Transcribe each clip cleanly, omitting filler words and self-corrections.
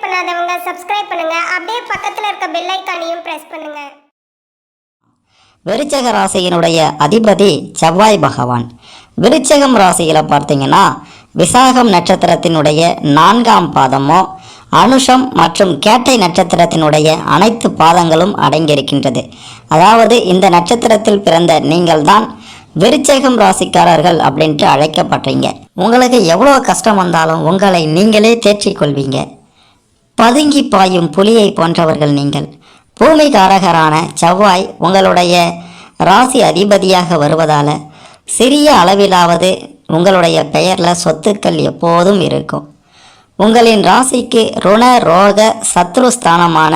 Subscribe பண்ணாதவங்க subscribe பண்ணுங்க. அப்படியே பக்கத்துல இருக்க பெல் ஐகானையும் பிரஸ் பண்ணுங்க. விருச்சக ராசியினுடைய அதிபதி செவ்வாய் பகவான். விருச்சகம் ராசியில் பார்த்தீங்கன்னா விசாகம் நட்சத்திரத்தினுடைய 4ஆம் பாதமோ அனுஷம் மற்றும் கேட்டை நட்சத்திரத்தினுடைய அனைத்து பாதங்களும் அடங்கியிருக்கின்றது. அதாவது இந்த நட்சத்திரத்தில் பிறந்த நீங்கள் தான் விருச்சகம் ராசிக்காரர்கள் அப்படின்ட்டு அழைக்கப்படுறீங்க. உங்களுக்கு எவ்வளோ கஷ்டம் வந்தாலும் உங்களை நீங்களே தேற்றிக் கொள்வீங்க. பதுங்கி பாயும் புலியை போன்றவர்கள் நீங்கள். பூமிகாரகரான செவ்வாய் உங்களுடைய ராசி அதிபதியாக வருவதால் சிறிய அளவிலாவது உங்களுடைய பெயரில் சொத்துக்கள் எப்போதும் இருக்கும். உங்களின் ராசிக்கு ருண ரோக சத்ருஸ்தானமான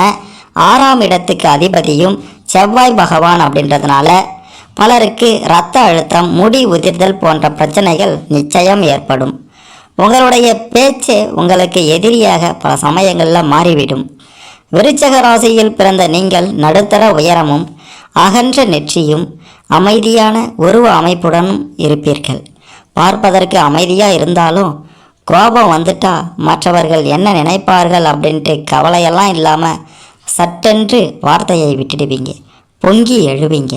6ஆம் இடத்துக்கு அதிபதியும் செவ்வாய் பகவான் அப்படின்றதுனால பலருக்கு இரத்த அழுத்தம், முடி உதிர்தல் போன்ற பிரச்சனைகள் நிச்சயம் ஏற்படும். உங்களுடைய பேச்சு உங்களுக்கு எதிரியாக பல சமயங்களில் மாறிவிடும். விருச்சக ராசியில் பிறந்த நீங்கள் நடுத்தர உயரமும் அகன்ற நெற்றியும் அமைதியான உருவ அமைப்புடனும் இருப்பீர்கள். பார்ப்பதற்கு அமைதியாக இருந்தாலும் கோபம் வந்துட்டா மற்றவர்கள் என்ன நினைப்பார்கள் அப்படின்ட்டு கவலையெல்லாம் இல்லாமல் சட்டென்று வார்த்தையை விட்டுடுவீங்க, பொங்கி எழுவீங்க.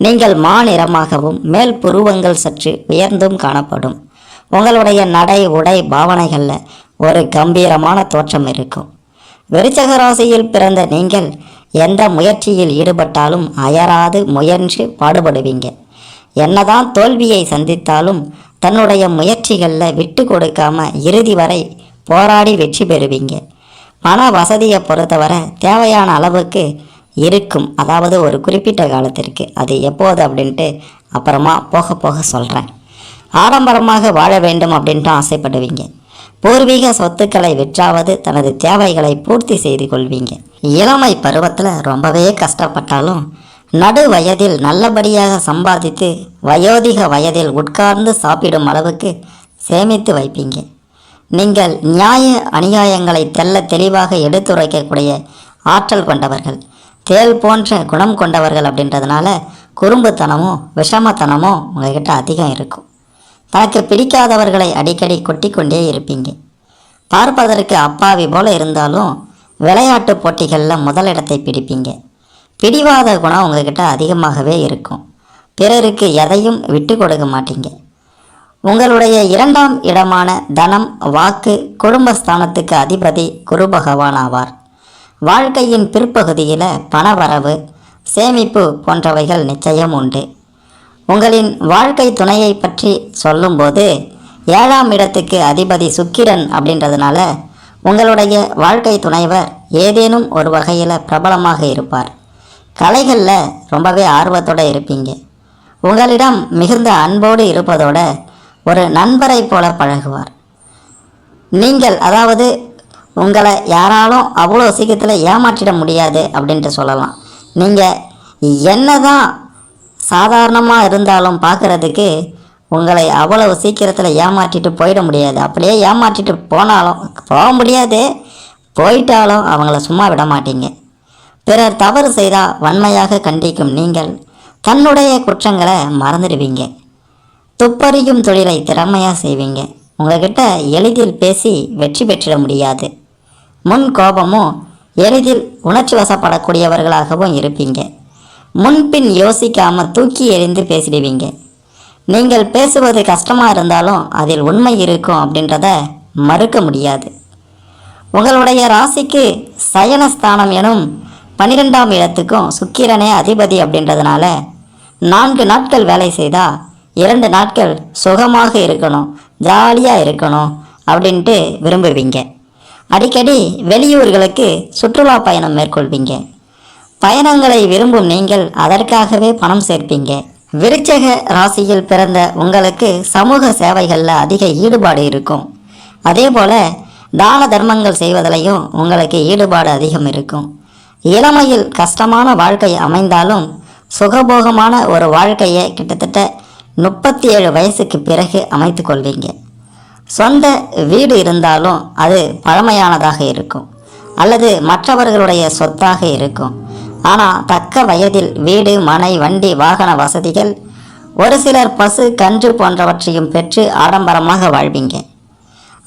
நீங்கள் மாநிறமாகவும் மேல் புருவங்கள் சற்று உயர்ந்தும் காணப்படும். உங்களுடைய நடை உடை பாவனைகளில் ஒரு கம்பீரமான தோற்றம் இருக்கும். விருச்சக ராசியில் பிறந்த நீங்கள் எந்த முயற்சியில் ஈடுபட்டாலும் அயராது முயன்று பாடுபடுவீங்க. என்னதான் தோல்வியை சந்தித்தாலும் தன்னுடைய முயற்சிகளில் விட்டு கொடுக்காம இறுதி வரை போராடி வெற்றி பெறுவீங்க. பண வசதியை பொறுத்தவரை தேவையான அளவுக்கு இருக்கும், அதாவது ஒரு குறிப்பிட்ட காலத்திற்கு. அது எப்போது அப்படின்ட்டு அப்புறமா போக போக சொல்கிறேன். ஆடம்பரமாக வாழ வேண்டும் அப்படின்ட்டு ஆசைப்படுவீங்க. பூர்வீக சொத்துக்களை விற்றாவது தனது தேவைகளை பூர்த்தி செய்து கொள்வீங்க. இளமை பருவத்தில் ரொம்பவே கஷ்டப்பட்டாலும் நடு வயதில் நல்லபடியாக சம்பாதித்து வயோதிக வயதில் உட்கார்ந்து சாப்பிடும் அளவுக்கு சேமித்து வைப்பீங்க. நீங்கள் நியாய அநியாயங்களை தெல்ல தெளிவாக எடுத்துரைக்கக்கூடிய ஆற்றல் கொண்டவர்கள், தேல் போன்ற குணம் கொண்டவர்கள் அப்படின்றதுனால குறும்புத்தனமோ விஷமத்தனமோ உங்கள்கிட்ட அதிகம் இருக்கும். தனக்கு பிடிக்காதவர்களை அடிக்கடி கொட்டி கொண்டே இருப்பீங்க. பார்ப்பதற்கு அப்பாவி போல இருந்தாலும் விளையாட்டு போட்டிகளில் முதலிடத்தை பிடிப்பீங்க. பிடிவாத குணம் உங்கள்கிட்ட அதிகமாகவே இருக்கும். பிறருக்கு எதையும் விட்டு கொடுக்க மாட்டீங்க. உங்களுடைய 2ஆம் இடமான தனம், வாக்கு, குடும்பஸ்தானத்துக்கு அதிபதி குரு பகவான் ஆவார். வாழ்க்கையின் பிற்பகுதியில் பணவரவு, சேமிப்பு போன்றவைகள் நிச்சயம் உண்டு. உங்களின் வாழ்க்கை துணையை பற்றி சொல்லும்போது 7ஆம் இடத்துக்கு அதிபதி சுக்கிரன் அப்படின்றதுனால உங்களுடைய வாழ்க்கை துணைவர் ஏதேனும் ஒரு வகையில் பிரபலமாக இருப்பார். கலைகளில் ரொம்பவே ஆர்வத்தோடு இருப்பீங்க. உங்களிடம் மிகுந்த அன்போடு இருப்பதோட ஒரு நண்பரை போல பழகுவார். நீங்கள், அதாவது உங்களை யாராலும் அவ்வளோ சீக்கிரத்தில் ஏமாற்றிட முடியாது அப்படின்ட்டு சொல்லலாம். நீங்கள் என்னதான் சாதாரணமாக இருந்தாலும் பார்க்குறதுக்கு உங்களை அவ்வளவு சீக்கிரத்தில் ஏமாற்றிட்டு போயிட முடியாது. அப்படியே ஏமாற்றிட்டு போனாலும் போக முடியாது, போயிட்டாலும் அவங்கள சும்மா விட மாட்டீங்க. பிறர் தவறு செய்தால் வன்மையாக கண்டிக்கும் நீங்கள் தன்னுடைய குற்றங்களை மறந்துடுவீங்க. துப்பறியும் தொழிலை திறமையாக செய்வீங்க. உங்கள்கிட்ட எளிதில் பேசி வெற்றி பெற்றிட முடியாது. முன் கோபமும் எளிதில் உணர்ச்சி வசப்படக்கூடியவர்களாகவும் இருப்பீங்க. முன்பின் யோசிக்காமல் தூக்கி எறிந்து பேசிடுவீங்க. நீங்கள் பேசுவது கஷ்டமாக இருந்தாலும் அதில் உண்மை இருக்கும் அப்படின்றத மறுக்க முடியாது. உங்களுடைய ராசிக்கு சயனஸ்தானம் எனும் 12ஆம் இடத்துக்கும் சுக்கிரனே அதிபதி அப்படின்றதுனால 4 நாட்கள் வேலை செய்தால் 2 நாட்கள் சுகமாக இருக்கணும், ஜாலியாக இருக்கணும் அப்படின்ட்டு விரும்புவீங்க. அடிக்கடி வெளியூர்களுக்கு சுற்றுலா பயணம் மேற்கொள்வீங்க. பயணங்களை விரும்பும் நீங்கள் அதற்காகவே பணம் சேர்ப்பீங்க. விருச்சக ராசியில் பிறந்த உங்களுக்கு சமூக சேவைகளில் அதிக ஈடுபாடு இருக்கும். அதே போல் தான தர்மங்கள் செய்வதிலையும் உங்களுக்கு ஈடுபாடு அதிகம் இருக்கும். இளமையில் கஷ்டமான வாழ்க்கை அமைந்தாலும் சுகபோகமான ஒரு வாழ்க்கையை கிட்டத்தட்ட 37 வயசுக்கு பிறகு அமைத்து கொள்வீங்க. சொந்த வீடு இருந்தாலும் அது பழமையானதாக இருக்கும் அல்லது மற்றவர்களுடைய சொத்தாக இருக்கும். ஆனால் தக்க வயதில் வீடு, மனை, வண்டி, வாகன வசதிகள், ஒரு சிலர் பசு, கன்று போன்றவற்றையும் பெற்று ஆடம்பரமாக வாழ்வீங்க.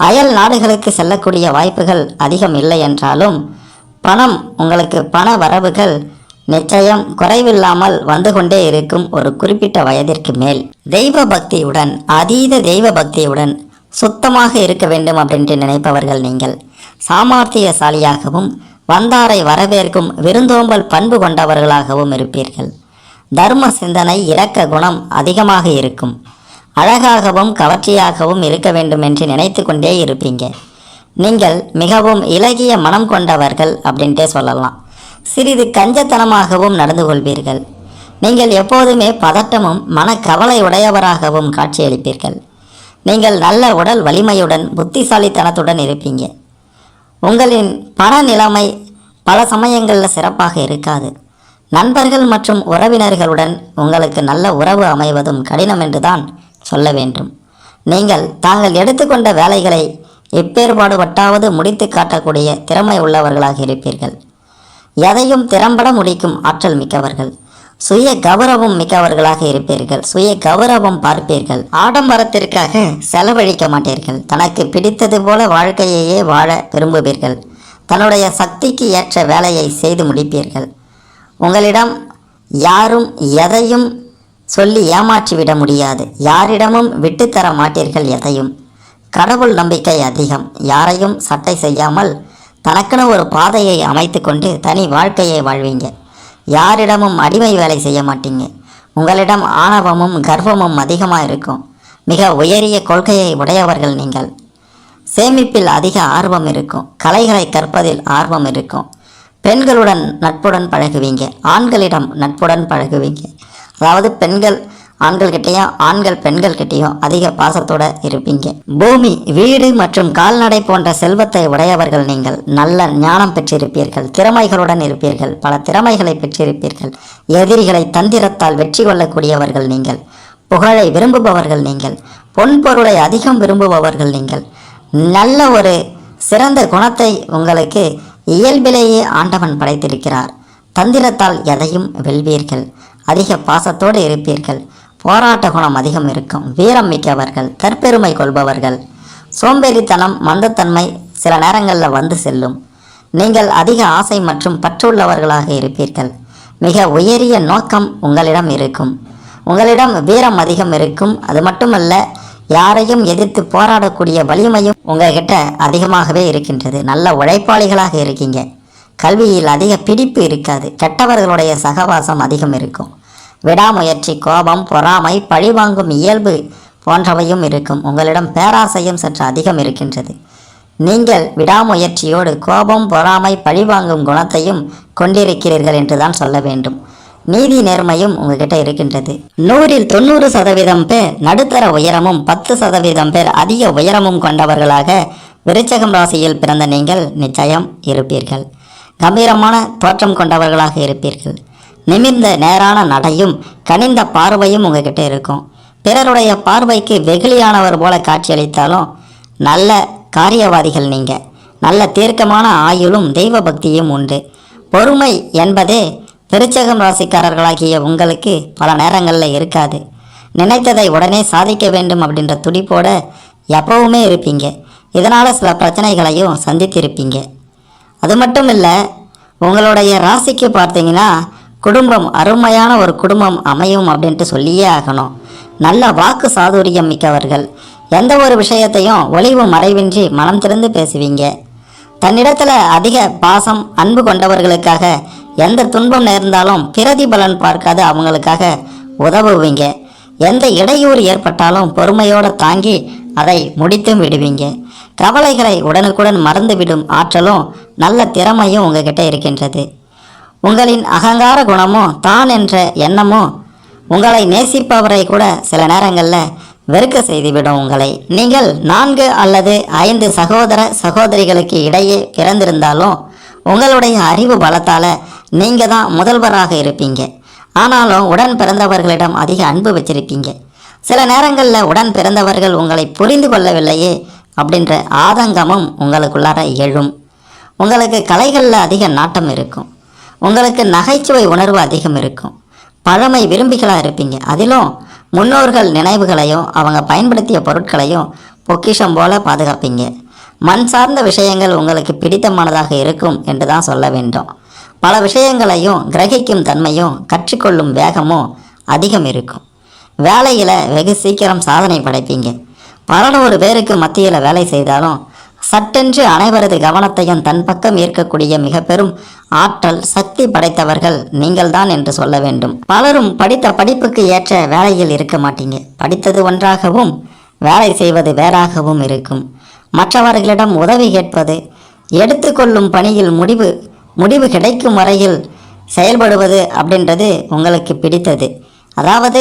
அயல் நாடுகளுக்கு செல்லக்கூடிய வாய்ப்புகள் அதிகம் இல்லை என்றாலும் பணம் உங்களுக்கு பண வரவுகள் நிச்சயம் குறைவில்லாமல் வந்து கொண்டே இருக்கும் ஒரு குறிப்பிட்ட வயதிற்கு மேல். தெய்வ பக்தியுடன் அதீத தெய்வ பக்தியுடன் சுத்தமாக இருக்க வேண்டும் அப்படின்ட்டு நினைப்பவர்கள் நீங்கள். சாமர்த்தியசாலியாகவும் வந்தாரை வரவேற்கும் விருந்தோம்பல் பண்பு கொண்டவர்களாகவும் இருப்பீர்கள். தர்ம சிந்தனை இரக்க குணம் அதிகமாக இருக்கும். அழகாகவும் கவர்ச்சியாகவும் இருக்க வேண்டும் என்று நினைத்து கொண்டே இருப்பீங்க. நீங்கள் மிகவும் இலகிய மனம் கொண்டவர்கள் அப்படின்ட்டே சொல்லலாம். சிறிது கஞ்சத்தனமாகவும் நடந்து கொள்வீர்கள். நீங்கள் எப்போதுமே பதட்டமும் மனக்கவலை உடையவராகவும் காட்சியளிப்பீர்கள். நீங்கள் நல்ல உடல் வலிமையுடன் புத்திசாலித்தனத்துடன் இருப்பீங்க. உங்களின் பண நிலைமை பல சமயங்களில் சிறப்பாக இருக்காது. நண்பர்கள் மற்றும் உறவினர்களுடன் உங்களுக்கு நல்ல உறவு அமைவதும் கடினம் என்றுதான் சொல்ல வேண்டும். நீங்கள் தாங்கள் எடுத்துக்கொண்ட வேலைகளை எப்பேற்பாடுபட்டாவது முடித்து காட்டக்கூடிய திறமை உள்ளவர்களாக இருப்பீர்கள். எதையும் திறம்பட முடிக்கும் ஆற்றல் மிக்கவர்கள். சுய கௌரவம் மிக்கவர்களாக இருப்பீர்கள். சுய கௌரவம் பார்ப்பீர்கள். ஆடம்பரத்திற்காக செலவழிக்க மாட்டீர்கள். தனக்கு பிடித்தது போல வாழ்க்கையையே வாழ விரும்புவீர்கள். தன்னுடைய சக்திக்கு ஏற்ற வேலையை செய்து முடிப்பீர்கள். உங்களிடம் யாரும் எதையும் சொல்லி ஏமாற்றிவிட முடியாது. யாரிடமும் விட்டுத்தர மாட்டீர்கள் எதையும். கடவுள் நம்பிக்கை அதிகம். யாரையும் சட்டை செய்யாமல் தனக்கென ஒரு பாதையை அமைத்து கொண்டு தனி வாழ்க்கையை வாழ்வீங்க. யாரிடமும் அடிமை வேலை செய்ய மாட்டீங்க. உங்களிடம் ஆணவமும் கர்வமும் அதிகமாக இருக்கும். மிக உயரிய கொள்கையை உடையவர்கள் நீங்கள். சேமிப்பில் அதிக ஆர்வம் இருக்கும். கலைகளை கற்பதில் ஆர்வம் இருக்கும். பெண்களுடன் நட்புடன் பழகுவீங்க. ஆண்களிடம் நட்புடன் பழகுவீங்க. அதாவது பெண்கள் ஆண்கள்கிட்டையும் ஆண்கள் பெண்கள்கிட்டையும் அதிக பாசத்தோடு இருப்பீங்க. பூமி, வீடு மற்றும் கால்நடை போன்ற செல்வத்தை உடையவர்கள் நீங்கள். நல்ல ஞானம் பெற்றிருப்பீர்கள். திறமைகளுடன் இருப்பீர்கள். பல திறமைகளை பெற்றிருப்பீர்கள். எதிரிகளை தந்திரத்தால் வெற்றி கொள்ளக்கூடியவர்கள் நீங்கள். புகழை விரும்புபவர்கள் நீங்கள். பொன்பொருளை அதிகம் விரும்புபவர்கள் நீங்கள். நல்ல ஒரு சிறந்த குணத்தை உங்களுக்கு இயல்பிலேயே ஆண்டவன் படைத்திருக்கிறார். தந்திரத்தால் எதையும் வெல்வீர்கள். அதிக பாசத்தோடு இருப்பீர்கள். போராட்ட குணம் அதிகம் இருக்கும். வீரம் மிக்கவர்கள். தற்பெருமை கொள்பவர்கள். சோம்பேறித்தனம் மந்தத்தன்மை சில நேரங்களில் வந்து செல்லும். நீங்கள் அதிக ஆசை மற்றும் பற்றுள்ளவர்களாக இருப்பீர்கள். மிக உயரிய நோக்கம் உங்களிடம் இருக்கும். உங்களிடம் வீரம் அதிகம் இருக்கும். அது மட்டுமல்ல, யாரையும் எதிர்த்து போராடக்கூடிய வலிமையும் உங்கள்கிட்ட அதிகமாகவே இருக்கின்றது. நல்ல உழைப்பாளிகளாக இருக்கீங்க. கல்வியில் அதிக பிடிப்பு இருக்காது. கெட்டவர்களுடைய சகவாசம் அதிகம் இருக்கும். விடாமுயற்சி, கோபம், பொறாமை, பழிவாங்கும் இயல்பு போன்றவையும் இருக்கும். உங்களிடம் பேராசையும் சற்று அதிகம் இருக்கின்றது. நீங்கள் விடாமுயற்சியோடு கோபம், பொறாமை, பழிவாங்கும் குணத்தையும் கொண்டிருக்கிறீர்கள் என்றுதான் சொல்ல வேண்டும். நீதி நேர்மையும் உங்ககிட்ட இருக்கின்றது. 100ல் 90% பேர் நடுத்தர உயரமும் 10% பேர் அதிக உயரமும் கொண்டவர்களாக விருச்சகம் ராசியில் பிறந்த நீங்கள் நிச்சயம் இருப்பீர்கள். கம்பீரமான தோற்றம் கொண்டவர்களாக இருப்பீர்கள். நிமிர்ந்த நேரான நடையும் கனிந்த பார்வையும் உங்ககிட்ட இருக்கும். பிறருடைய பார்வைக்கு வெகுளியானவர் போல காட்சியளித்தாலும் நல்ல காரியவாதிகள் நீங்கள். நல்ல தீர்க்கமான ஆயுளும் தெய்வ பக்தியும் உண்டு. பொறுமை என்பதே விருச்சகம் ராசிக்காரர்களாகிய உங்களுக்கு பல நேரங்களில் இருக்காது. நினைத்ததை உடனே சாதிக்க வேண்டும் அப்படின்ற துடிப்போட எப்பவுமே இருப்பீங்க. இதனால் சில பிரச்சனைகளையும் சந்தித்திருப்பீங்க. அது மட்டும் இல்லை, உங்களுடைய ராசிக்கு பார்த்தீங்கன்னா குடும்பம் அருமையான ஒரு குடும்பம் அமையும் அப்படின்ட்டு சொல்லியே ஆகணும். நல்ல வாக்கு சாதுரியம் மிக்கவர்கள். எந்த ஒரு விஷயத்தையும் ஒளிவு மறைவின்றி மனம் திறந்து பேசுவீங்க. தன்னிடத்தில் அதிக பாசம் அன்பு கொண்டவர்களுக்காக எந்த துன்பம் நேர்ந்தாலும் பிரதிபலன் பார்க்காது அவங்களுக்காக உதவுவீங்க. எந்த இடையூறு ஏற்பட்டாலும் பொறுமையோடு தாங்கி அதை முடித்தும் விடுவீங்க. கவலைகளை உடனுக்குடன் மறந்துவிடும் ஆற்றலும் நல்ல திறமையும் உங்ககிட்ட இருக்கின்றது. உங்களின் அகங்கார குணமும் தான் என்ற எண்ணமும் உங்களை நேசிப்பவரை கூட சில நேரங்களில் வெறுக்க செய்துவிடும் உங்களை. நீங்கள் 4 அல்லது 5 சகோதர சகோதரிகளுக்கு இடையே பிறந்திருந்தாலும் உங்களுடைய அறிவு பலத்தால் நீங்கள் தான் முதல்வராக இருப்பீங்க. ஆனாலும் உடன் பிறந்தவர்களிடம் அதிக அன்பு வச்சிருப்பீங்க. சில நேரங்களில் உடன் பிறந்தவர்கள் உங்களை புரிந்து கொள்ளவில்லையே அப்படின்ற ஆதங்கமும் உங்களுக்குள்ளார எழும். உங்களுக்கு கலைகளில் அதிக நாட்டம் இருக்கும். உங்களுக்கு நகைச்சுவை உணர்வு அதிகம் இருக்கும். பழமை விரும்பிகளாக இருப்பீங்க. அதிலும் முன்னோர்கள் நினைவுகளையும் அவங்க பயன்படுத்திய பொருட்களையும் பொக்கிஷம் போல பாதுகாப்பீங்க. மண் சார்ந்த விஷயங்கள் உங்களுக்கு பிடித்தமானதாக இருக்கும் என்று தான் சொல்ல வேண்டும். பல விஷயங்களையும் கிரகிக்கும் தன்மையும் கற்றுக்கொள்ளும் வேகமும் அதிகம் இருக்கும். வேலையில் வெகு சீக்கிரம் சாதனை படைப்பீங்க. 11 பேருக்கு மத்தியில் வேலை செய்தாலும் சட்டென்று அனைவரது கவனத்தையும் தன் பக்கம் ஈர்க்கக்கூடிய மிக பெரும் ஆற்றல் சக்தி படைத்தவர்கள் நீங்கள்தான் என்று சொல்ல வேண்டும். பலரும் படித்த படிப்புக்கு ஏற்ற வேலையில் இருக்க மாட்டீங்க. படித்தது ஒன்றாகவும் வேலை செய்வது வேறாகவும் இருக்கும். மற்றவர்களிடம் உதவி கேட்பது, எடுத்துக்கொள்ளும் பணியில் முடிவு கிடைக்கும் வரையில் செயல்படுவது அப்படின்றது உங்களுக்கு பிடித்தது. அதாவது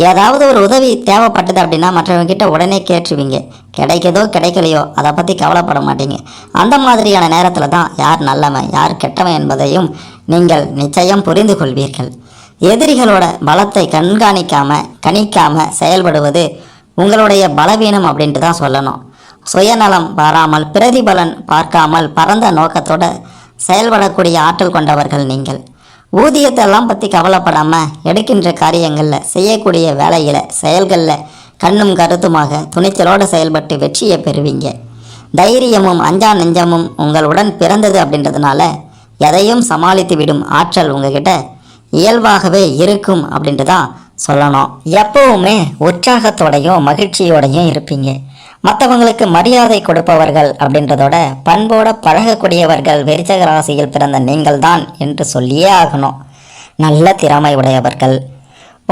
ஏதாவது ஒரு உதவி தேவைப்பட்டது அப்படின்னா மற்றவங்ககிட்ட உடனே கேட்டுருவீங்க. கிடைக்கதோ கிடைக்கலையோ அதை பற்றி கவலைப்பட மாட்டீங்க. அந்த மாதிரியான நேரத்தில் தான் யார் நல்லவன் யார் கெட்டவன் என்பதையும் நீங்கள் நிச்சயம் புரிந்து கொள்வீர்கள். எதிரிகளோட பலத்தை கணிக்காமல் செயல்படுவது உங்களுடைய பலவீனம் அப்படின்ட்டு தான் சொல்லணும். சுயநலம் பாராமல் பிரதிபலன் பார்க்காமல் பரந்த நோக்கத்தோடு செயல்படக்கூடிய ஆற்றல் கொண்டவர்கள் நீங்கள். ஊதியத்தெல்லாம் பற்றி கவலைப்படாமல் எடுக்கின்ற காரியங்களில் செய்யக்கூடிய வேலையில் செயல்களில் கண்ணும் கருத்துமாக துணிச்சலோடு செயல்பட்டு வெற்றியை பெறுவீங்க. தைரியமும் அஞ்சா நெஞ்சமும் உங்களுடன் பிறந்தது அப்படின்றதுனால எதையும் சமாளித்து விடும் ஆற்றல் உங்ககிட்ட இயல்பாகவே இருக்கும் அப்படின்ட்டு தான் சொல்லணும். எப்பவுமே உற்சாகத்தோடையும் மகிழ்ச்சியோடையும் இருப்பீங்க. மற்றவங்களுக்கு மரியாதை கொடுப்பவர்கள் அப்படின்றதோட பண்போட பழகக்கூடியவர்கள் விருச்சிக ராசியில் பிறந்த நீங்கள் தான் என்று சொல்லியே ஆகணும். நல்ல திறமை உடையவர்கள்.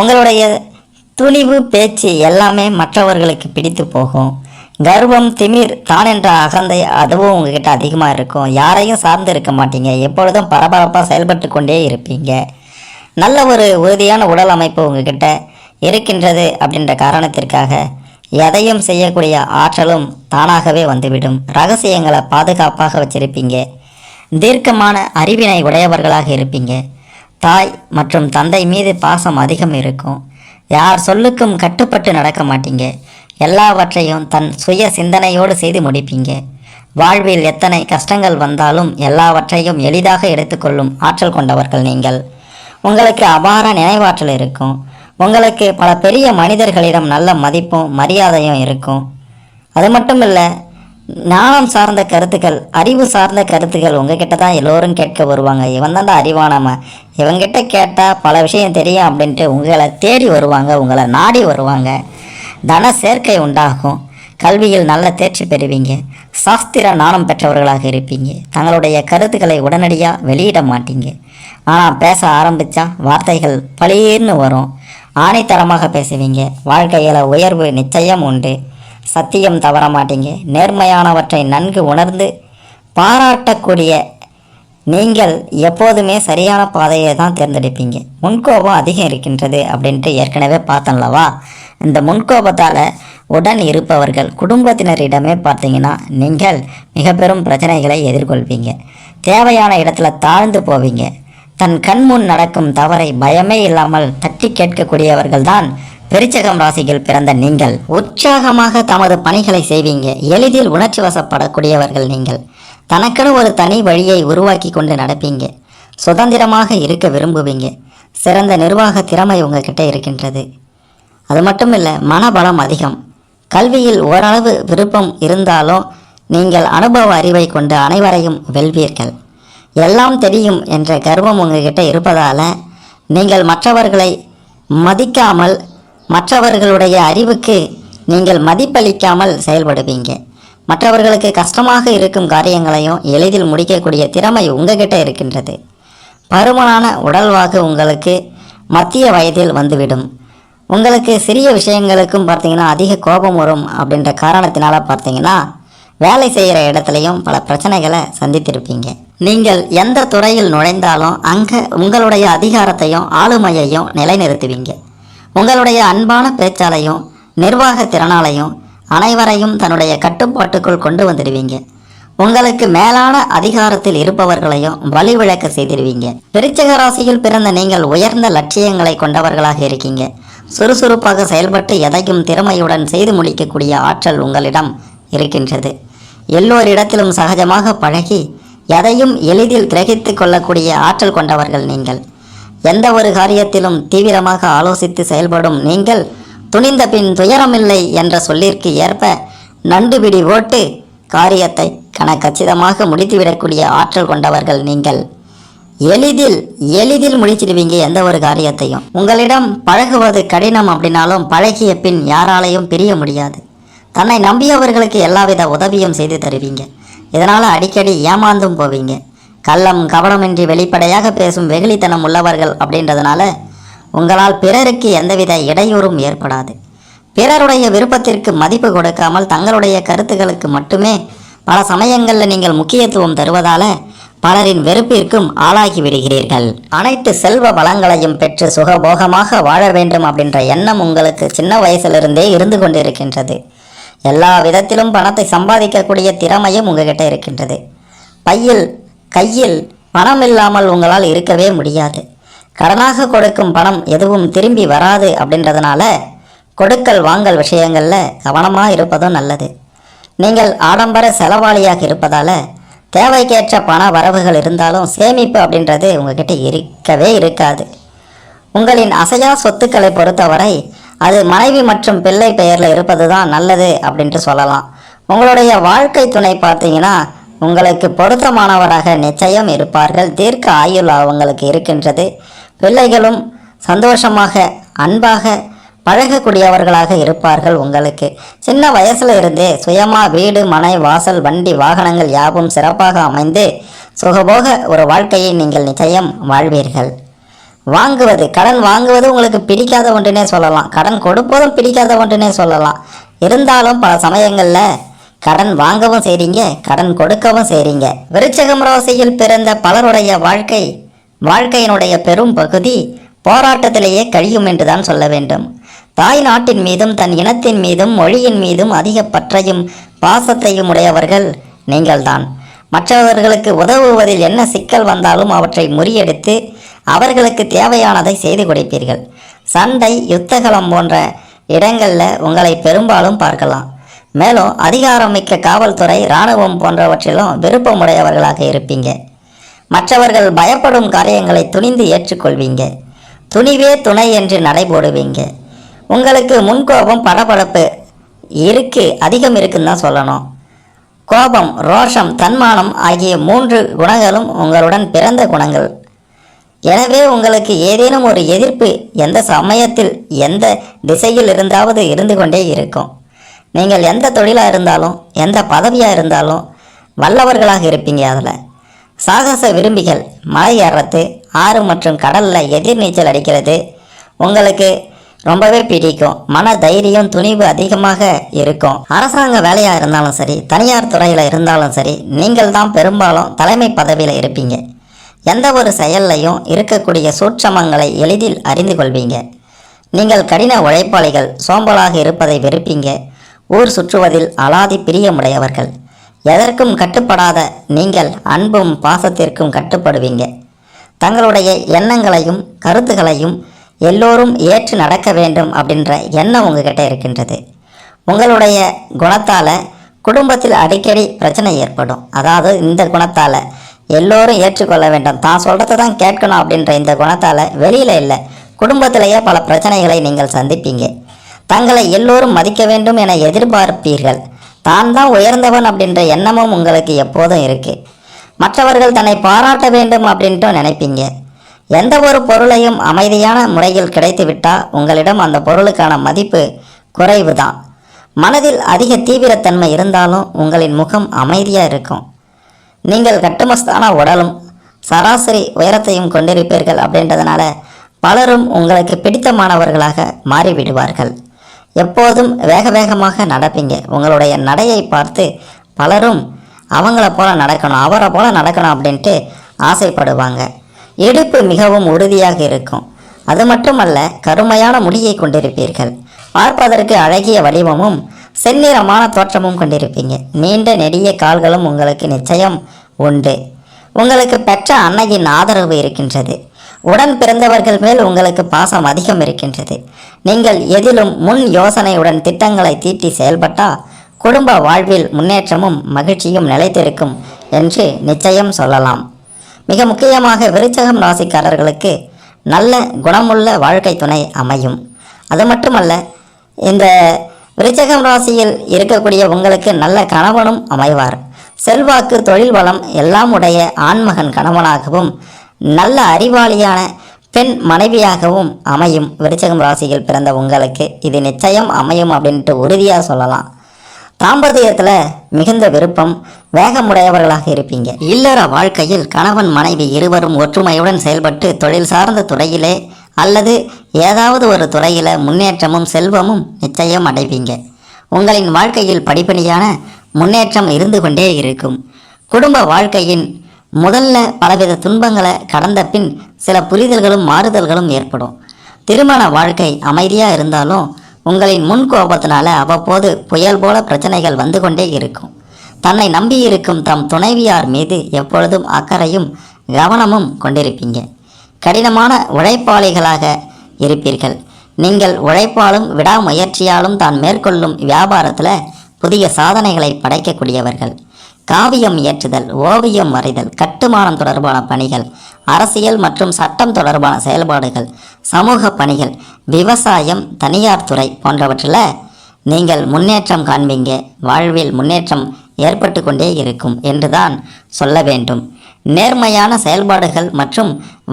உங்களுடைய துணிவு பேச்சு எல்லாமே மற்றவர்களுக்கு பிடித்து போகும். கர்வம் திமிர் தான் என்ற அகந்தை அதுவும் உங்ககிட்ட அதிகமாக இருக்கும். யாரையும் சார்ந்து இருக்க மாட்டீங்க. எப்பொழுதும் பரபரப்பாக செயல்பட்டு கொண்டே இருப்பீங்க. நல்ல ஒரு உறுதியான உடல் அமைப்பு உங்ககிட்ட இருக்கின்றது அப்படின்ற காரணத்திற்காக எதையும் செய்யக்கூடிய ஆற்றலும் தானாகவே வந்துவிடும். ரகசியங்களை பாதுகாப்பாக வச்சிருப்பீங்க. தீர்க்கமான அறிவினை உடையவர்களாக இருப்பீங்க. தாய் மற்றும் தந்தை மீது பாசம் அதிகம் இருக்கும். யார் சொல்லுக்கும் கட்டுப்பட்டு நடக்க மாட்டீங்க. எல்லாவற்றையும் தன் சுய சிந்தனையோடு செய்து முடிப்பீங்க. வாழ்வில் எத்தனை கஷ்டங்கள் வந்தாலும் எல்லாவற்றையும் எளிதாக எடுத்துக்கொள்ளும் ஆற்றல் கொண்டவர்கள் நீங்கள். உங்களுக்கு அபார நினைவாற்றல் இருக்கும். உங்களுக்கு பல பெரிய மனிதர்களிடம் நல்ல மதிப்பும் மரியாதையும் இருக்கும். அது மட்டும் இல்லை, ஞானம் சார்ந்த கருத்துக்கள் அறிவு சார்ந்த கருத்துக்கள் உங்ககிட்ட தான் எல்லோரும் கேட்க வருவாங்க. இவன் தான்டா அறிவானவன், இவங்கிட்ட கேட்டால் பல விஷயம் தெரியும் அப்படின்ட்டு உங்களை தேடி வருவாங்க, உங்களை நாடி வருவாங்க. தன சேர்க்கை உண்டாகும். கல்வியில் நல்ல தேர்ச்சி பெறுவீங்க. சாஸ்திர ஞானம் பெற்றவர்களாக இருப்பீங்க. தங்களுடைய கருத்துக்களை உடனடியாக வெளியிட மாட்டீங்க. ஆனால் பேச ஆரம்பித்தா வார்த்தைகள் பளீர்னு வரும். ஆணித்தரமாக பேசுவீங்க. வாழ்க்கையில் உயர்வு நிச்சயம் உண்டு. சத்தியம் தவற மாட்டீங்க. நேர்மையானவற்றை நன்கு உணர்ந்து பாராட்டக்கூடிய நீங்கள் எப்போதுமே சரியான பாதையை தான் தேர்ந்தெடுப்பீங்க. முன்கோபம் அதிகம் இருக்கின்றது அப்படின்ட்டு ஏற்கனவே பார்த்தோம்லவா. இந்த முன்கோபத்தால் உடன் இருப்பவர்கள் குடும்பத்தினரிடமே பார்த்தீங்கன்னா நீங்கள் மிக பெரும் பிரச்சனைகளை எதிர்கொள்வீங்க. தேவையான இடத்துல தாழ்ந்து போவீங்க. தன் கண்முன் நடக்கும் தவறை பயமே இல்லாமல் தட்டி கேட்கக்கூடியவர்கள் தான் விருச்சிகம் ராசியில் பிறந்த நீங்கள். உற்சாகமாக தமது பணிகளை செய்வீங்க. எளிதில் உணர்ச்சி வசப்படக்கூடியவர்கள் நீங்கள். தனக்கென ஒரு தனி வழியை உருவாக்கி கொண்டு நடப்பீங்க. சுதந்திரமாக இருக்க விரும்புவீங்க. சிறந்த நிர்வாக திறமை உங்ககிட்ட இருக்கின்றது. அது மட்டும் இல்லை, மனபலம் அதிகம். கல்வியில் ஓரளவு விருப்பம் இருந்தாலும் நீங்கள் அனுபவ அறிவை கொண்டு அனைவரையும் வெல்வீர்கள். எல்லாம் தெரியும் என்ற கர்வம் உங்ககிட்ட இருப்பதால் நீங்கள் மற்றவர்களை மதிக்காமல் மற்றவர்களுடைய அறிவுக்கு நீங்கள் மதிப்பளிக்காமல் செயல்படுவீங்க. மற்றவர்களுக்கு கஷ்டமாக இருக்கும் காரியங்களையும் எளிதில் முடிக்கக்கூடிய திறமை உங்ககிட்ட இருக்கின்றது. பருமனான உடல்வாகு உங்களுக்கு மத்திய வயதில் வந்துவிடும். உங்களுக்கு சிறிய விஷயங்களுக்கும் பார்த்தீங்கன்னா அதிக கோபம் வரும் அப்படின்ற காரணத்தினால பார்த்தீங்கன்னா வேலை செய்கிற இடத்துலையும் பல பிரச்சனைகளை சந்தித்திருப்பீங்க. நீங்கள் எந்த துறையில் நுழைந்தாலும் அங்கே உங்களுடைய அதிகாரத்தையும் ஆளுமையையும் நிலைநிறுத்துவீங்க. உங்களுடைய அன்பான பேச்சாலையும் நிர்வாக திறனாலையும் அனைவரையும் தன்னுடைய கட்டுப்பாட்டுக்குள் கொண்டு வந்துடுவீங்க. உங்களுக்கு மேலான அதிகாரத்தில் இருப்பவர்களையும் வழிவிளக்க செய்திருவீங்க. விருச்சிக ராசியில் பிறந்த நீங்கள் உயர்ந்த லட்சியங்களை கொண்டவர்களாக இருக்கீங்க. சுறுசுறுப்பாக செயல்பட்டு எதையும் திறமையுடன் செய்து முடிக்கக்கூடிய ஆற்றல் உங்களிடம் இருக்கின்றது. எல்லோரிடத்திலும் சகஜமாக பழகி எதையும் எளிதில் கிரகித்து கொள்ளக்கூடிய ஆற்றல் கொண்டவர்கள் நீங்கள். எந்த ஒரு காரியத்திலும் தீவிரமாக ஆலோசித்து செயல்படும் நீங்கள் துணிந்த பின் துயரமில்லை என்ற சொல்லிற்கு ஏற்ப நண்டுபிடி போட்டு காரியத்தை கச்சிதமாக முடித்துவிடக்கூடிய ஆற்றல் கொண்டவர்கள் நீங்கள். எளிதில் முடிச்சிடுவீங்க எந்த ஒரு காரியத்தையும். உங்களிடம் பழகுவது கடினம் அப்படின்னாலும் பழகிய பின் யாராலையும் பிரிய முடியாது. தன்னை நம்பியவர்களுக்கு எல்லாவித உதவியும் செய்து தருவீங்க. இதனால் அடிக்கடி ஏமாந்தும் போவீங்க. கள்ளம் கபடமின்றி வெளிப்படையாக பேசும் வெகுளித்தனம் உள்ளவர்கள் அப்படின்றதுனால உங்களால் பிறருக்கு எந்தவித இடையூறும் ஏற்படாது. பிறருடைய விருப்பத்திற்கு மதிப்பு கொடுக்காமல் தங்களுடைய கருத்துக்களுக்கு மட்டுமே பல சமயங்களில் நீங்கள் முக்கியத்துவம் தருவதால பலரின் வெறுப்பிற்கும் ஆளாகி விடுகிறீர்கள். அனைத்து செல்வ வளங்களையும் பெற்று சுகபோகமாக வாழ வேண்டும் அப்படின்ற எண்ணம் உங்களுக்கு சின்ன வயசிலிருந்தே இருந்து கொண்டிருக்கின்றது. எல்லா விதத்திலும் பணத்தை சம்பாதிக்கக்கூடிய திறமையும் உங்ககிட்ட இருக்கின்றது. கையில் பணம் இல்லாமல் உங்களால் இருக்கவே முடியாது. கடனாக கொடுக்கும் பணம் எதுவும் திரும்பி வராது அப்படின்றதுனால கொடுக்கல் வாங்கல் விஷயங்களில் கவனமாக இருப்பதும் நல்லது. நீங்கள் ஆடம்பர செலவாளியாக இருப்பதால் தேவைக்கேற்ற பண வரவுகள் இருந்தாலும் சேமிப்பு அப்படின்றது உங்ககிட்ட இருக்கவே இருக்காது. உங்களின் அசையா சொத்துக்களை பொறுத்தவரை அது மனைவி மற்றும் பிள்ளை பெயரில் இருப்பது தான் நல்லது அப்படின்ட்டு சொல்லலாம். உங்களுடைய வாழ்க்கை துணை பார்த்தீங்கன்னா உங்களுக்கு பொருத்தமானவராக நிச்சயம் இருப்பார்கள். தீர்க்க ஆயுள் அவங்களுக்கு இருக்கின்றது. பிள்ளைகளும் சந்தோஷமாக அன்பாக பழகக்கூடியவர்களாக இருப்பார்கள். உங்களுக்கு சின்ன வயசுல இருந்தே சுயமாக வீடு மனை வாசல் வண்டி வாகனங்கள் யாவும் சிறப்பாக அமைந்து சுகபோக ஒரு வாழ்க்கையை நீங்கள் நிச்சயம் வாழ்வீர்கள். கடன் வாங்குவது உங்களுக்கு பிடிக்காத ஒன்றுனே சொல்லலாம். கடன் கொடுப்பதும் பிடிக்காத ஒன்றுனே சொல்லலாம். இருந்தாலும் பல சமயங்களில் கடன் வாங்கவும் செய்றீங்க, கடன் கொடுக்கவும் செய்றீங்க. விருச்சிகம் ராசியில் பிறந்த பலருடைய வாழ்க்கையினுடைய பெரும் பகுதி போராட்டத்திலேயே கழியும் என்றுதான் சொல்ல வேண்டும். தாய் நாட்டின் மீதும் தன் இனத்தின் மீதும் மொழியின் மீதும் அதிக பற்றையும் பாசத்தையும் உடையவர்கள் நீங்கள்தான். மற்றவர்களுக்கு உதவுவதில் என்ன சிக்கல் வந்தாலும் அவற்றை முறியடித்து அவர்களுக்கு தேவையானதை செய்து கொடுப்பீர்கள். சண்டை யுத்தகலம் போன்ற இடங்களில் உங்களை பெரும்பாலும் பார்க்கலாம். மேலும் அதிகாரமிக்க காவல்துறை இராணுவம் போன்றவற்றிலும் விருப்பமுடையவர்களாக இருப்பீங்க. மற்றவர்கள் பயப்படும் காரியங்களை துணிந்து ஏற்றுக்கொள்வீங்க. துணிவே துணை என்று நடைபோடுவீங்க. உங்களுக்கு முன்கோபம் படபடப்பு அதிகம் இருக்குன்னு தான் சொல்லணும். கோபம் ரோஷம் தன்மானம் ஆகிய 3 குணங்களும் உங்களுடன் பிறந்த குணங்கள். எனவே உங்களுக்கு ஏதேனும் ஒரு எதிர்ப்பு எந்த சமயத்தில் எந்த திசையில் இருந்தாவது இருந்து கொண்டே இருக்கும். நீங்கள் எந்த தொழிலாக இருந்தாலும் எந்த பதவியாக இருந்தாலும் வல்லவர்களாக இருப்பீங்க. அதில் சாகச விரும்பிகள். மலை ஏறுறது, ஆறு மற்றும் கடலில் எதிர்நீச்சல் அடிக்கிறது உங்களுக்கு ரொம்பவே பிடிக்கும். மன தைரியம் துணிவு அதிகமாக இருக்கும். அரசாங்க வேலையாக இருந்தாலும் சரி, தனியார் துறையில் இருந்தாலும் சரி, நீங்கள் தான் பெரும்பாலும் தலைமை பதவியில் இருப்பீங்க. எந்த ஒரு செயல்லையும் இருக்கக்கூடிய சூட்சமங்களை எளிதில் அறிந்து கொள்வீங்க. நீங்கள் கடின உழைப்பாளிகள். சோம்பலாக இருப்பதை வெறுப்பீங்க. ஊர் சுற்றுவதில் அலாதி பிரியமுடையவர்கள். எதற்கும் கட்டுப்படாத நீங்கள் அன்பும் பாசத்திற்கும் கட்டுப்படுவீங்க. தங்களுடைய எண்ணங்களையும் கருத்துக்களையும் எல்லோரும் ஏற்று நடக்க வேண்டும் அப்படின்ற எண்ணம் உங்ககிட்ட இருக்கின்றது. உங்களுடைய குணத்தால் குடும்பத்தில் அடிக்கடி பிரச்சனை ஏற்படும். அதாவது இந்த குணத்தால் எல்லோரும் ஏற்றுக்கொள்ள வேண்டும், தான் சொல்கிறத தான் கேட்கணும் அப்படின்ற இந்த குணத்தால் வெளியில் இல்லை, குடும்பத்திலேயே பல பிரச்சனைகளை நீங்கள் சந்திப்பீங்க. தங்களை எல்லோரும் மதிக்க வேண்டும் என எதிர்பார்ப்பீர்கள். தான் தான் உயர்ந்தவன் அப்படின்ற எண்ணமும் உங்களுக்கு எப்போதும் இருக்குது. மற்றவர்கள் தன்னை பாராட்ட வேண்டும் அப்படின்ட்டு நினைப்பீங்க. எந்த ஒரு பொருளையும் அமைதியான முறையில் கிடைத்துவிட்டால் உங்களிடம் அந்த பொருளுக்கான மதிப்பு குறைவு தான். மனதில் அதிக தீவிரத்தன்மை இருந்தாலும் உங்களின் முகம் அமைதியாக இருக்கும். நீங்கள் கட்டுமஸ்தான உடலும் சராசரி உயரத்தையும் கொண்டிருப்பீர்கள். அப்படின்றதுனால பலரும் உங்களுக்கு பிடித்தமானவர்களாக மாறிவிடுவார்கள். எப்போதும் வேக வேகமாக நடப்பீங்க. உங்களுடைய நடையை பார்த்து பலரும் அவங்கள போல் நடக்கணும், அவரை போல் நடக்கணும் அப்படின்ட்டு ஆசைப்படுவாங்க. இடுப்பு மிகவும் உறுதியாக இருக்கும். அது மட்டுமல்ல, கருமையான முடியை கொண்டிருப்பீர்கள். பார்ப்பதற்கு அழகிய வடிவமும் செந்நிறமான தோற்றமும் கொண்டிருப்பீங்க. நீண்ட நெடிய கால்களும் உங்களுக்கு நிச்சயம் உண்டு. உங்களுக்கு பெற்ற அன்னையின் ஆதரவு இருக்கின்றது. உடன் பிறந்தவர்கள் மேல் உங்களுக்கு பாசம் அதிகம் இருக்கின்றது. நீங்கள் எதிலும் முன் யோசனையுடன் திட்டங்களை தீட்டி செயல்பட்டால் குடும்ப வாழ்வில் முன்னேற்றமும் மகிழ்ச்சியும் நிலைத்திருக்கும் என்று நிச்சயம் சொல்லலாம். மிக முக்கியமாக விருச்சிகம் ராசிக்காரர்களுக்கு நல்ல குணமுள்ள வாழ்க்கை துணை அமையும். அது மட்டுமல்ல, இந்த விருச்சிகம் ராசியில் இருக்கக்கூடிய உங்களுக்கு நல்ல கணவனும் அமைவார். செல்வாக்கு, தொழில் வளம் எல்லாம் உடைய ஆண்மகன் கணவனாகவும் நல்ல அறிவாளியான பெண் மனைவியாகவும் அமையும். விருச்சிகம் ராசியில் பிறந்த உங்களுக்கு இது நிச்சயம் அமையும் அப்படின்ட்டு உறுதியாக சொல்லலாம். தாம்பத்தியத்தில் மிகுந்த விருப்பம், வேகமுடையவர்களாக இருப்பீங்க. இல்லற வாழ்க்கையில் கணவன் மனைவி இருவரும் ஒற்றுமையுடன் செயல்பட்டு தொழில் சார்ந்த துறையிலே அல்லது ஏதாவது ஒரு துறையில் முன்னேற்றமும் செல்வமும் நிச்சயம் அடைவீங்க. உங்களின் வாழ்க்கையில் படிப்படியான முன்னேற்றம் இருந்து கொண்டே இருக்கும். குடும்ப வாழ்க்கையின் முதல்ல பலவித துன்பங்களை கடந்த பின் சில புரிதல்களும் மாறுதல்களும் ஏற்படும். திருமண வாழ்க்கை அமைதியாக இருந்தாலும் உங்களின் முன் கோபத்தினால அவ்வப்போது புயல் போல பிரச்சனைகள் வந்து கொண்டே இருக்கும். தன்னை நம்பியிருக்கும் தம் துணைவியார் மீது எப்பொழுதும் அக்கறையும் கவனமும் கொண்டிருப்பீங்க. கடினமான உழைப்பாளிகளாக இருப்பீர்கள். நீங்கள் உழைப்பாலும் விடாமுயற்சியாலும் தான் மேற்கொள்ளும் வியாபாரத்தில் புதிய சாதனைகளை படைக்கக்கூடியவர்கள். காவியம் இயற்றுதல், ஓவியம் வரைதல், கட்டுமானம் தொடர்பான பணிகள், அரசியல் மற்றும் சட்டம் தொடர்பான செயல்பாடுகள், சமூக பணிகள், விவசாயம், தனியார் துறை போன்றவற்றில் நீங்கள் முன்னேற்றம் காண்பீங்க. வாழ்வில் முன்னேற்றம் ஏற்பட்டு கொண்டே இருக்கும் என்றுதான் சொல்ல வேண்டும். நேர்மையான செயல்பாடுகள் மற்றும்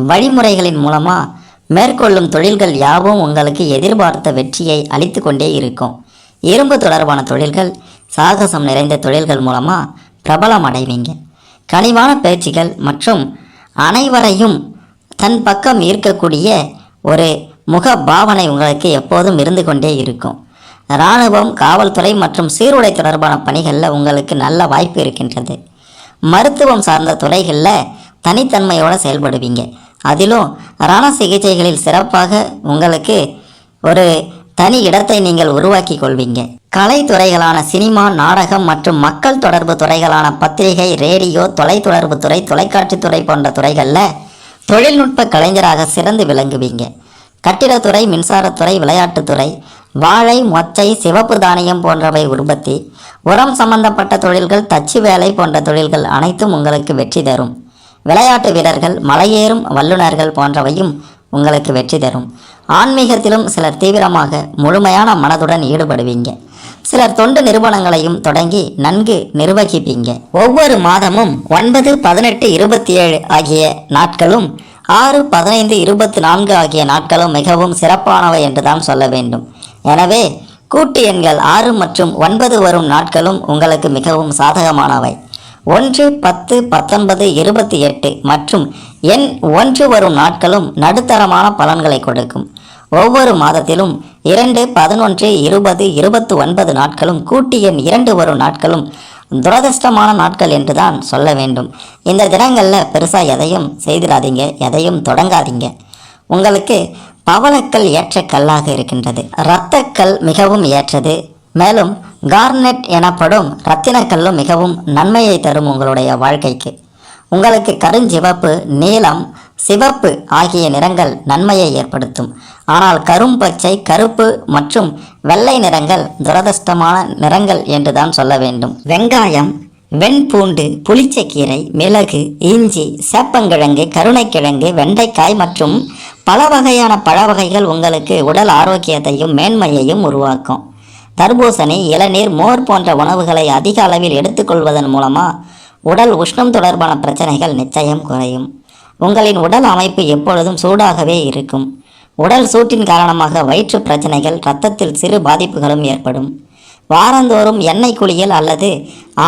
வழிமுறைகளின் மூலமாக மேற்கொள்ளும் தொழில்கள் யாவும் உங்களுக்கு எதிர்பார்த்த வெற்றியை அளித்து கொண்டே இருக்கும். இரும்பு தொடர்பான தொழில்கள், சாகசம் நிறைந்த தொழில்கள் மூலமாக பிரபலம் அடைவீங்க. கனிவான பேச்சுகள் மற்றும் அனைவரையும் தன் பக்கம் ஈர்க்கக்கூடிய ஒரு முக பாவனை உங்களுக்கு எப்போதும் இருந்து கொண்டே இருக்கும். இராணுவம், காவல்துறை மற்றும் சீருடை தொடர்பான பணிகளில் உங்களுக்கு நல்ல வாய்ப்பு இருக்கின்றது. மருத்துவம் சார்ந்த துறைகளில் தனித்தன்மையோடு செயல்படுவீங்க. அதிலும் ரண சிகிச்சைகளில் சிறப்பாக உங்களுக்கு ஒரு தனி இடத்தை நீங்கள் உருவாக்கி கொள்வீங்க. கலைத்துறைகளான சினிமா, நாடகம் மற்றும் மக்கள் தொடர்பு துறைகளான பத்திரிகை, ரேடியோ, தொலைத்தொடர்பு துறை, தொலைக்காட்சித்துறை போன்ற துறைகளில் தொழில்நுட்ப கலைஞராக சிறந்து விளங்குவீங்க. கட்டிடத்துறை, மின்சாரத்துறை, விளையாட்டுத்துறை, வாழை, மொச்சை, சிவப்பு தானியம் போன்றவை உற்பத்தி, உரம் சம்பந்தப்பட்ட தொழில்கள், தச்சு வேலை போன்ற தொழில்கள் அனைத்தும் உங்களுக்கு வெற்றி தரும். விளையாட்டு வீரர்கள், மலையேறும் வல்லுநர்கள் போன்றவையும் உங்களுக்கு வெற்றி தரும். ஆன்மீகத்திலும் சிலர் தீவிரமாக முழுமையான மனதுடன் ஈடுபடுவீங்க. சிலர் தொண்டு நிறுவனங்களையும் தொடங்கி நன்கு நிர்வகிப்பீங்க. ஒவ்வொரு மாதமும் 9, 18, 27 ஆகிய நாட்களும் 6, 15, 24 ஆகிய நாட்களும் மிகவும் சிறப்பானவை என்றுதான் சொல்ல வேண்டும். எனவே கூட்டு எண்கள் 6 மற்றும் 9 வரும் நாட்களும் உங்களுக்கு மிகவும் சாதகமானவை. 1, 10, 19, 28 மற்றும் எண் 1 வரும் நாட்களும் நடுத்தரமான பலன்களை கொடுக்கும். ஒவ்வொரு மாதத்திலும் 2, 11, 20, 29 நாட்களும் கூட்டு எண் 2 வரும் நாட்களும் துரதிர்ஷ்டமான நாட்கள் என்று தான் சொல்ல வேண்டும். இந்த தினங்களில் பெருசாக எதையும் செய்திடாதீங்க, எதையும் தொடங்காதீங்க. உங்களுக்கு பவளக்கல் ஏற்ற கல்லாக இருக்கின்றது. இரத்தக்கல் மிகவும் ஏற்றது. மேலும் கார்னெட் எனப்படும் இரத்தினக்கல்லும் மிகவும் நன்மையை தரும் உங்களுடைய வாழ்க்கைக்கு. உங்களுக்கு கருஞ்சிவப்பு, நீலம், சிவப்பு ஆகிய நிறங்கள் நன்மையை ஏற்படுத்தும். ஆனால் கரும்பச்சை, கருப்பு மற்றும் வெள்ளை நிறங்கள் துரதிர்ஷ்டமான நிறங்கள் என்று தான் சொல்ல வேண்டும். வெங்காயம், வெண்பூண்டு, புளிச்சக்கீரை, மிளகு, இஞ்சி, சேப்பங்கிழங்கு, கருணைக்கிழங்கு, வெண்டைக்காய் மற்றும் பல வகையான பழ வகைகள் உங்களுக்கு உடல் ஆரோக்கியத்தையும் மேன்மையையும் உருவாக்கும். தர்பூசணி, இளநீர், மோர் போன்ற உணவுகளை அதிக அளவில் எடுத்துக்கொள்வதன் மூலமாக உடல் உஷ்ணம் தொடர்பான பிரச்சனைகள் நிச்சயம் குறையும். உங்களின் உடல் அமைப்பு எப்பொழுதும் சூடாகவே இருக்கும். உடல் சூட்டின் காரணமாக வயிற்று பிரச்சனைகள், இரத்தத்தில் சிறு பாதிப்புகளும் ஏற்படும். வாரந்தோறும் எண்ணெய் குளியல் அல்லது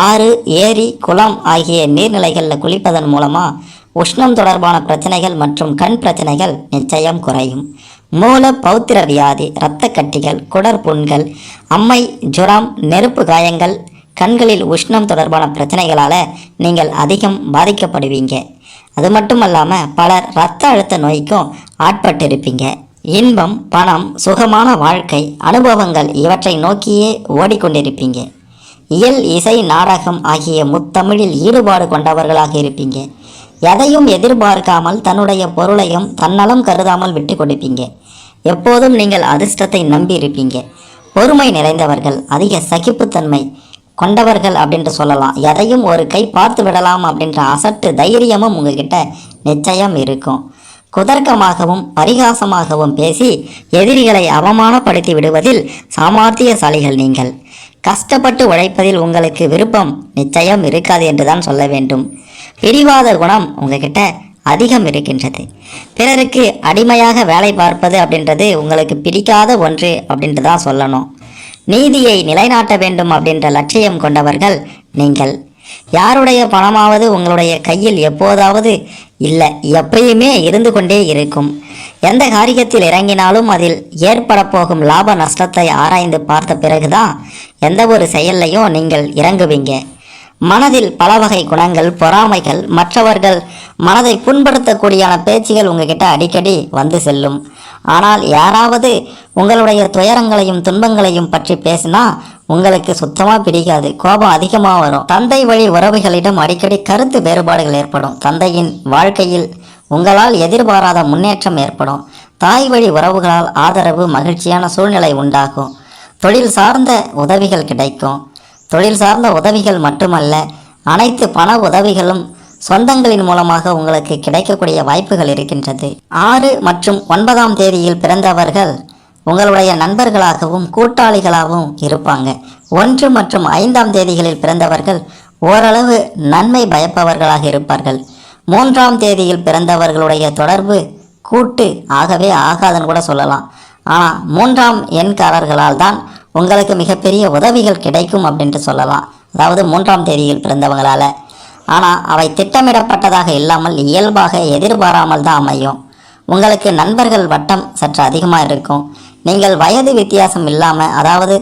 ஆறு, ஏரி, குளம் ஆகிய நீர்நிலைகளில் குளிப்பதன் மூலமாக உஷ்ணம் தொடர்பான பிரச்சனைகள் மற்றும் கண் பிரச்சனைகள் நிச்சயம் குறையும். மூல பௌத்திர வியாதி, இரத்த கட்டிகள், குடற்புண்கள், அம்மை, ஜுரம், நெருப்பு காயங்கள், கண்களில் உஷ்ணம் தொடர்பான பிரச்சனைகளால் நீங்கள் அதிகம் பாதிக்கப்படுவீங்க. அது மட்டும் இல்லாமல் பலர் இரத்த அழுத்த நோய்க்கும் ஆட்பட்டிருப்பீங்க. இன்பம், பணம், சுகமான வாழ்க்கை, அனுபவங்கள் இவற்றை நோக்கியே ஓடிக்கொண்டிருப்பீங்க. இயல், இசை, நாடகம் ஆகிய முத்தமிழில் ஈடுபாடு கொண்டவர்களாக இருப்பீங்க. எதையும் எதிர்பார்க்காமல் தன்னுடைய பொருளையும் தன்னலம் கருதாமல் விட்டு கொடுப்பீங்க. எப்போதும் நீங்கள் அதிர்ஷ்டத்தை நம்பி இருப்பீங்க. பொறுமை நிறைந்தவர்கள், அதிக சகிப்புத்தன்மை கொண்டவர்கள் அப்படின்ட்டு சொல்லலாம். எதையும் ஒரு கை பார்த்து விடலாம் அப்படின்ற அசட்டு தைரியமும் உங்ககிட்ட நிச்சயம் இருக்கும். குதர்க்கமாகவும் பரிகாசமாகவும் பேசி எதிரிகளை அவமானப்படுத்தி விடுவதில் சாமர்த்தியசாலிகள் நீங்கள். கஷ்டப்பட்டு உழைப்பதில் உங்களுக்கு விருப்பம் நிச்சயம் இருக்காது என்றுதான் சொல்ல வேண்டும். பிடிவாத குணம் உங்ககிட்ட அதிகம் இருக்கின்றது. பிறருக்கு அடிமையாக வேலை பார்ப்பது அப்படின்றது உங்களுக்கு பிடிக்காத ஒன்று அப்படின்ட்டு தான் சொல்லணும். நீதியை நிலைநாட்ட வேண்டும் அப்படின்ற லட்சியம் கொண்டவர்கள் நீங்கள். யாருடைய பணமாவது உங்களுடைய கையில் எப்போதாவது இல்லை, எப்பயுமே இருந்து கொண்டே இருக்கும். எந்த காரியத்தில் இறங்கினாலும் அதில் ஏற்பட போகும் லாப நஷ்டத்தை ஆராய்ந்து பார்த்த பிறகுதான் எந்த ஒரு செயல்லையும் நீங்கள் இறங்குவீங்க. மனதில் பல வகை குணங்கள், பொறாமைகள், மற்றவர்கள் மனதை புண்படுத்தக்கூடியான பேச்சுகள் உங்ககிட்ட அடிக்கடி வந்து செல்லும். ஆனால் யாராவது உங்களுடைய துயரங்களையும் துன்பங்களையும் பற்றி பேசினா உங்களுக்கு சுத்தமாக பிடிக்காது, கோபம் அதிகமாக வரும். தந்தை வழி உறவுகளிடம் அடிக்கடி கருத்து வேறுபாடுகள் ஏற்படும். தந்தையின் வாழ்க்கையில் உங்களால் எதிர்பாராத முன்னேற்றம் ஏற்படும். தாய் வழி உறவுகளால் ஆதரவு, மகிழ்ச்சியான சூழ்நிலை உண்டாகும். தொழில் சார்ந்த உதவிகள் கிடைக்கும். தொழில் சார்ந்த உதவிகள் மட்டுமல்ல, அனைத்து பண உதவிகளும் சொந்தங்களின் மூலமாக உங்களுக்கு கிடைக்கக்கூடிய வாய்ப்புகள் இருக்கின்றது. 6 மற்றும் 9ஆம் தேதியில் பிறந்தவர்கள் உங்களுடைய நண்பர்களாகவும் கூட்டாளிகளாகவும் இருப்பாங்க. 1 மற்றும் 5ஆம் தேதிகளில் பிறந்தவர்கள் ஓரளவு நன்மை பயப்பவர்களாக இருப்பார்கள். 3ஆம் தேதியில் பிறந்தவர்களுடைய தொடர்பு கூட்டு ஆகவே ஆகாதுன்னு கூட சொல்லலாம். ஆனால் 3ஆம் எண்காரர்களால் தான் உங்களுக்கு மிகப்பெரிய உதவிகள் கிடைக்கும் அப்படின்ட்டு சொல்லலாம். அதாவது 3ஆம் தேதியில் பிறந்தவங்களால். ஆனால் அவை திட்டமிடப்பட்டதாக இல்லாமல் இயல்பாக எதிர்பாராமல் தான் அமையும். உங்களுக்கு நண்பர்கள் வட்டம் சற்று அதிகமாக இருக்கும். நீங்கள் வயது வித்தியாசம் இல்லாமல், அதாவது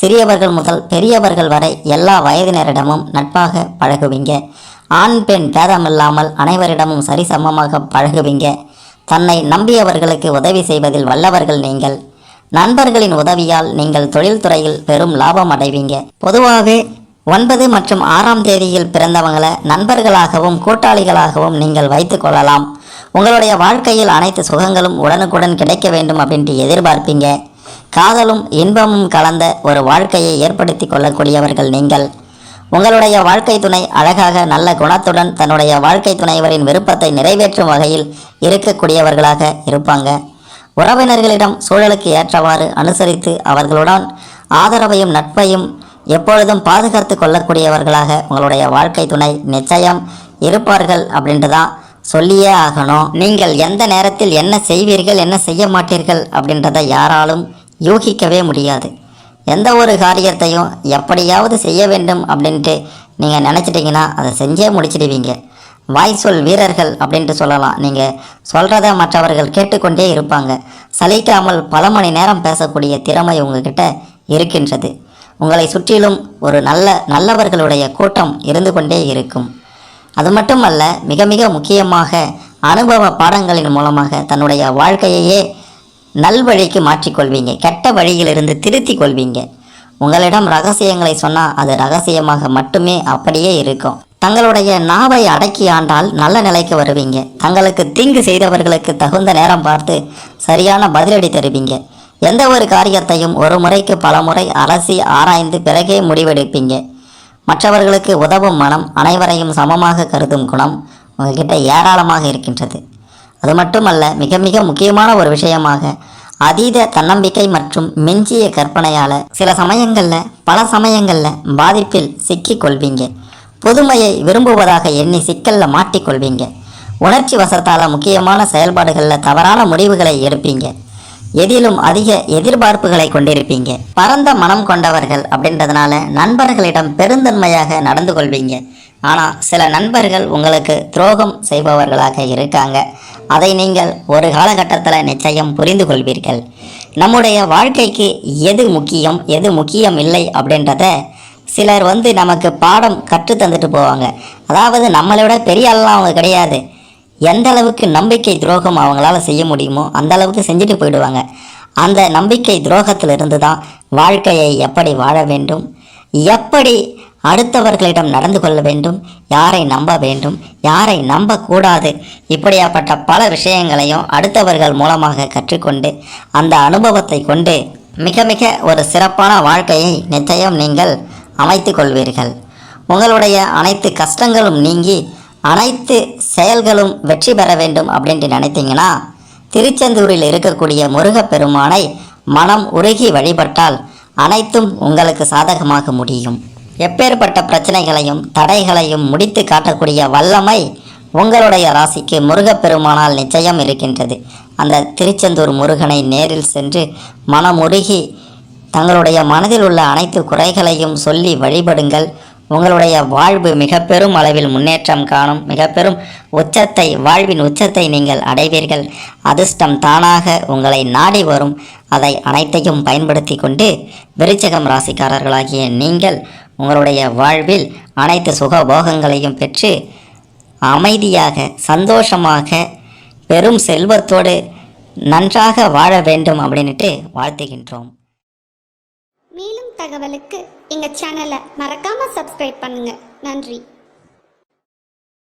சிறியவர்கள் முதல் பெரியவர்கள் வரை எல்லா வயதினரிடமும் நட்பாக பழகுவீங்க. ஆண் பெண் பேதமில்லாமல் அனைவரிடமும் சரிசமமாக பழகுவீங்க. தன்னை நம்பியவர்களுக்கு உதவி செய்வதில் வல்லவர்கள் நீங்கள். நண்பர்களின் உதவியால் நீங்கள் தொழில்துறையில் பெரும் லாபம் அடைவீங்க. பொதுவாகவே 9 மற்றும் 6ஆம் தேதியில் பிறந்தவங்களை நண்பர்களாகவும் கூட்டாளிகளாகவும் நீங்கள் வைத்து கொள்ளலாம். உங்களுடைய வாழ்க்கையில் அனைத்து சுகங்களும் உடனுக்குடன் கிடைக்க வேண்டும் அப்படின்ட்டு எதிர்பார்ப்பீங்க. காதலும் இன்பமும் கலந்த ஒரு வாழ்க்கையை ஏற்படுத்தி கொள்ளக்கூடியவர்கள் நீங்கள். உங்களுடைய வாழ்க்கை துணை அழகாக நல்ல குணத்துடன் தன்னுடைய வாழ்க்கை துணைவரின் விருப்பத்தை நிறைவேற்றும் வகையில் இருக்கக்கூடியவர்களாக இருப்பாங்க. உறவினர்களிடம் சூழலுக்கு ஏற்றவாறு அனுசரித்து அவர்களுடன் ஆதரவையும் நட்பையும் எப்பொழுதும் பாதுகாத்து கொள்ளக்கூடியவர்களாக உங்களுடைய வாழ்க்கை துணை நிச்சயம் இருப்பார்கள் அப்படின்ட்டு தான் சொல்லியே ஆகணும். நீங்கள் எந்த நேரத்தில் என்ன செய்வீர்கள், என்ன செய்ய மாட்டீர்கள் அப்படின்றத யாராலும் யூகிக்கவே முடியாது. எந்த ஒரு காரியத்தையும் எப்படியாவது செய்ய வேண்டும் அப்படின்ட்டு நீங்கள் நினச்சிட்டிங்கன்னா அதை செஞ்சே முடிச்சிடுவீங்க. வாய் சொல் வீரர்கள் அப்படின்ட்டு சொல்லலாம். நீங்கள் சொல்கிறத மற்றவர்கள் கேட்டுக்கொண்டே இருப்பாங்க. சலிக்காமல் பல மணி நேரம் பேசக்கூடிய திறமை உங்ககிட்ட இருக்கின்றது. உங்களை சுற்றிலும் ஒரு நல்லவர்களுடைய கூட்டம் இருந்து கொண்டே இருக்கும். அது மட்டுமல்ல, மிக மிக முக்கியமாக அனுபவ பாடங்களின் மூலமாக தன்னுடைய வாழ்க்கையையே நல்வழிக்கு மாற்றிக்கொள்வீங்க. கெட்ட வழியிலிருந்து திருத்தி கொள்வீங்க. உங்களிடம் ரகசியங்களை சொன்னால் அது ரகசியமாக மட்டுமே அப்படியே இருக்கும். தங்களுடைய நாவை அடக்கி ஆண்டால் நல்ல நிலைக்கு வருவீங்க. தங்களுக்கு தீங்கு செய்தவர்களுக்கு தகுந்த நேரம் பார்த்து சரியான பதிலடி தருவீங்க. எந்த ஒரு காரியத்தையும் ஒரு முறைக்கு பல முறை அலசி ஆராய்ந்து பிறகே முடிவெடுப்பீங்க. மற்றவர்களுக்கு உதவும் மனம், அனைவரையும் சமமாக கருதும் குணம் உங்ககிட்ட ஏராளமாக இருக்கின்றது. அது மட்டுமல்ல, மிக மிக முக்கியமான ஒரு விஷயமாக அதீத தன்னம்பிக்கை மற்றும் மிஞ்சிய கற்பனையால் சில சமயங்களில் பல சமயங்களில் பாதிப்பில் சிக்கிக் கொள்வீங்க. புதுமையை விரும்புவதாக எண்ணி சிக்கலில் மாட்டிக்கொள்வீங்க. உணர்ச்சி வசத்தால் முக்கியமான செயல்பாடுகளில் தவறான முடிவுகளை எடுப்பீங்க. எதிலும் அதிக எதிர்பார்ப்புகளை கொண்டிருப்பீங்க. பரந்த மனம் கொண்டவர்கள் அப்படின்றதுனால நண்பர்களிடம் பெருந்தன்மையாக நடந்து கொள்வீங்க. ஆனால் சில நண்பர்கள் உங்களுக்கு துரோகம் செய்பவர்களாக இருக்காங்க. அதை நீங்கள் ஒரு காலகட்டத்தில் நிச்சயம் புரிந்து கொள்வீர்கள். நம்முடைய வாழ்க்கைக்கு எது முக்கியம், எது முக்கியம் இல்லை அப்படின்றத சிலர் நமக்கு பாடம் கற்று தந்துட்டு போவாங்க. அதாவது நம்மளை விட பெரிய ஆள்லாம் அவங்க கிடையாது. எந்த அளவுக்கு நம்பிக்கை துரோகம் அவங்களால செய்ய முடியுமோ அந்த அளவுக்கு செஞ்சுட்டு போயிடுவாங்க. அந்த நம்பிக்கை துரோகத்திலிருந்து தான் வாழ்க்கையை எப்படி வாழ வேண்டும், எப்படி அடுத்தவர்களிடம் நடந்து கொள்ள வேண்டும், யாரை நம்ப வேண்டும், யாரை நம்பக்கூடாது, இப்படியாப்பட்ட பல விஷயங்களையும் அடுத்தவர்கள் மூலமாக கற்றுக்கொண்டு அந்த அனுபவத்தை கொண்டு மிக மிக ஒரு சிறப்பான வாழ்க்கையை நிச்சயம் நீங்கள் அமைத்து கொள்வீர்கள். உங்களுடைய அனைத்து கஷ்டங்களும் நீங்கி அனைத்து செயல்களும் வெற்றி பெற வேண்டும் அப்படின்ட்டு நினைத்தீங்கன்னா திருச்செந்தூரில் இருக்கக்கூடிய முருகப்பெருமானை மனம் உருகி வழிபட்டால் அனைத்தும் உங்களுக்கு சாதகமாக முடியும். எப்பேற்பட்ட பிரச்சனைகளையும் தடைகளையும் முடித்து காட்டக்கூடிய வல்லமை உங்களுடைய ராசிக்கு முருகப்பெருமானால் நிச்சயம் இருக்கின்றது. அந்த திருச்செந்தூர் முருகனை நேரில் சென்று மனமுருகி தங்களுடைய மனதில் உள்ள அனைத்து குறைகளையும் சொல்லி வழிபடுங்கள். உங்களுடைய வாழ்வு மிக பெரும் அளவில் முன்னேற்றம் காணும். மிக பெரும் உச்சத்தை, வாழ்வின் உச்சத்தை நீங்கள் அடைவீர்கள். அதிர்ஷ்டம் தானாக உங்களை நாடி வரும். அதை அனைத்தையும் பயன்படுத்தி கொண்டு விருச்சிகம் ராசிக்காரர்களாகிய நீங்கள் உங்களுடைய வாழ்வில் அனைத்து சுகபோகங்களையும் பெற்று அமைதியாக, சந்தோஷமாக, பெரும் செல்வத்தோடு நன்றாக வாழ வேண்டும் அப்படின்ட்டு வாழ்த்துகின்றோம். மேலும் தகவலுக்கு எங்கள் சேனலை மறக்காமல் சப்ஸ்கிரைப் பண்ணுங்கள். நன்றி.